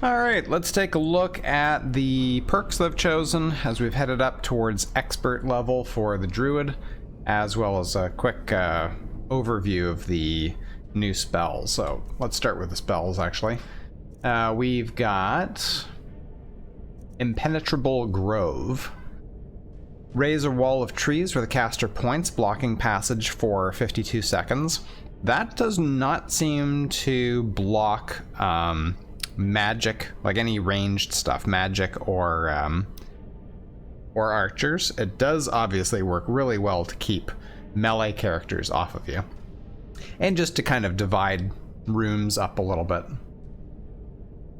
Alright, let's take a look at the perks that I've chosen as we've headed up towards expert level for the Druid, as well as a quick overview of the new spells. So let's start with the spells, actually. We've got Impenetrable Grove. Raise a wall of trees where the caster points, blocking passage for 52 seconds. That does not seem to block magic, like any ranged stuff, magic or archers. It does obviously work really well to keep melee characters off of you, and just to kind of divide rooms up a little bit.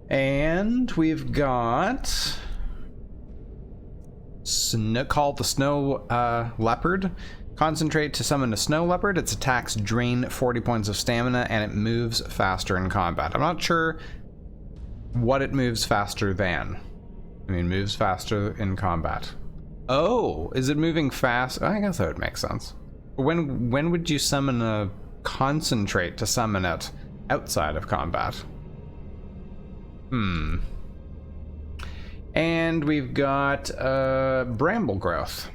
And we've got called the Snow Leopard. Concentrate to summon a snow leopard. Its attacks drain 40 points of stamina, and it moves faster in combat. I'm not sure what it moves faster than. I mean, moves faster in combat. Oh, is it moving fast? I guess that would make sense. When would you summon a concentrate to summon it outside of combat? And we've got Bramble Growth.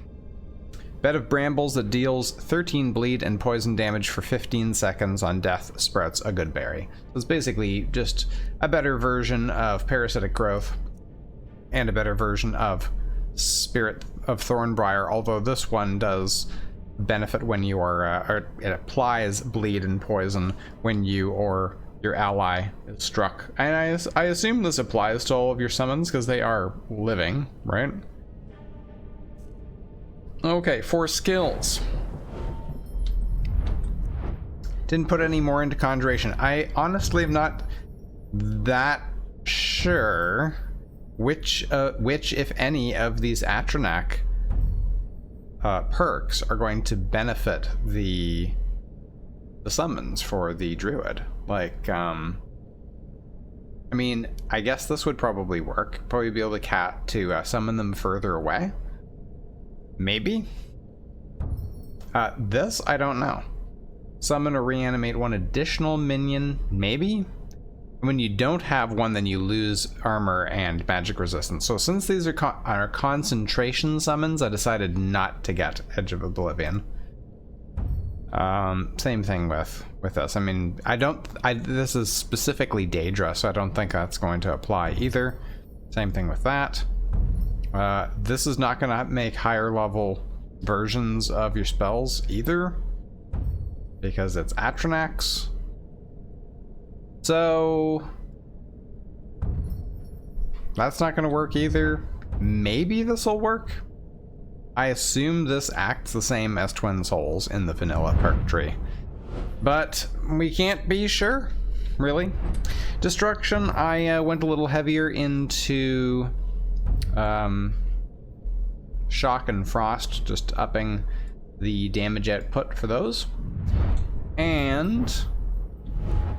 Bed of Brambles that deals 13 bleed and poison damage for 15 seconds on death sprouts a good berry. So it's basically just a better version of Parasitic Growth and a better version of Spirit of Thornbriar, although this one does benefit when you are, it applies bleed and poison when you or your ally is struck. And I assume this applies to all of your summons because they are living, right? Okay, for skills. Didn't put any more into Conjuration. I honestly am not that sure which if any, of these Atronach perks are going to benefit the summons for the Druid. Like, I mean, I guess this would probably work. Probably be able to summon them further away. Maybe? This, I don't know. Summon or reanimate one additional minion, maybe? When you don't have one, then you lose armor and magic resistance. So since these are concentration summons, I decided not to get Edge of Oblivion. Same thing with this. I mean, this is specifically Daedra, so I don't think that's going to apply either. Same thing with that. This is not going to make higher level versions of your spells either, because it's Atronachs. So that's not going to work either. Maybe this will work. I assume this acts the same as Twin Souls in the vanilla perk tree, but we can't be sure, really. Destruction, I went a little heavier into Shock and Frost, just upping the damage output for those. And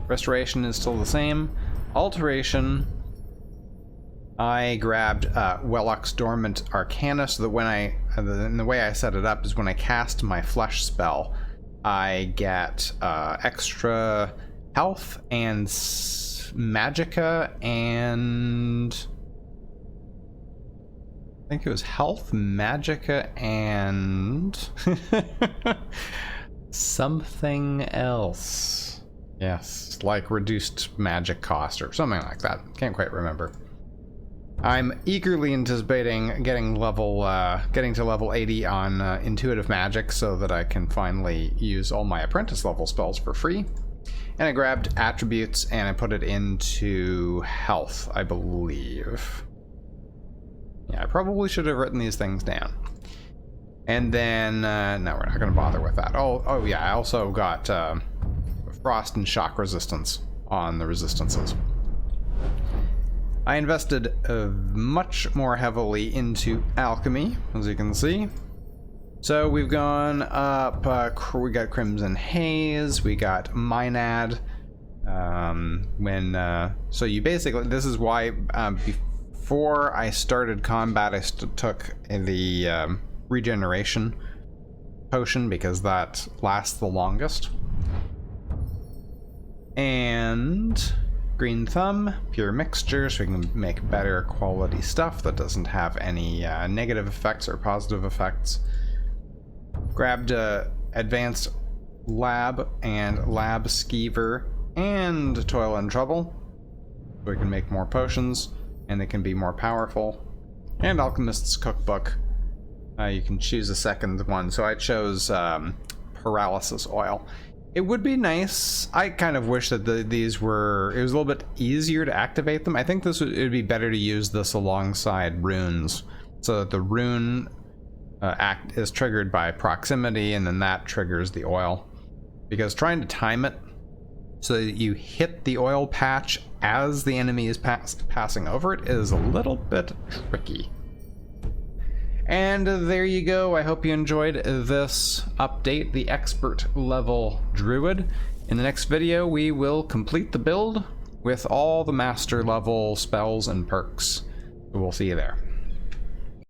Restoration is still the same. Alteration, I grabbed Wellok's Dormant Arcana, so that and the way I set it up is when I cast my Flesh spell, I get extra health and magicka, and I think it was health, magicka, and something else. Yes, like reduced magic cost or something like that. Can't quite remember. I'm eagerly anticipating getting to level 80 on Intuitive Magic so that I can finally use all my apprentice level spells for free. And I grabbed attributes and I put it into health, I believe. Yeah, I probably should have written these things down. And then, no, we're not going to bother with that. Oh yeah, I also got Frost and Shock resistance on the resistances. I invested much more heavily into Alchemy, as you can see. So we've gone up, we got Crimson Haze, we got Mynad. So you basically, this is why before I started combat, I took the regeneration potion, because that lasts the longest. And green thumb, pure mixture, so we can make better quality stuff that doesn't have any negative effects or positive effects. Grabbed advanced lab and lab skeever and toil and trouble, so we can make more potions and they can be more powerful. And alchemist's cookbook, you can choose a second one, so I chose paralysis oil. It would be nice. I kind of wish that these were, it was a little bit easier to activate them. I think it would be better to use this alongside runes, so that the rune act is triggered by proximity, and then that triggers the oil. Because trying to time it so that you hit the oil patch as the enemy is passing over it is a little bit tricky. And there you go. I hope you enjoyed this update, the expert level Druid. In the next video, we will complete the build with all the master level spells and perks. We'll see you there.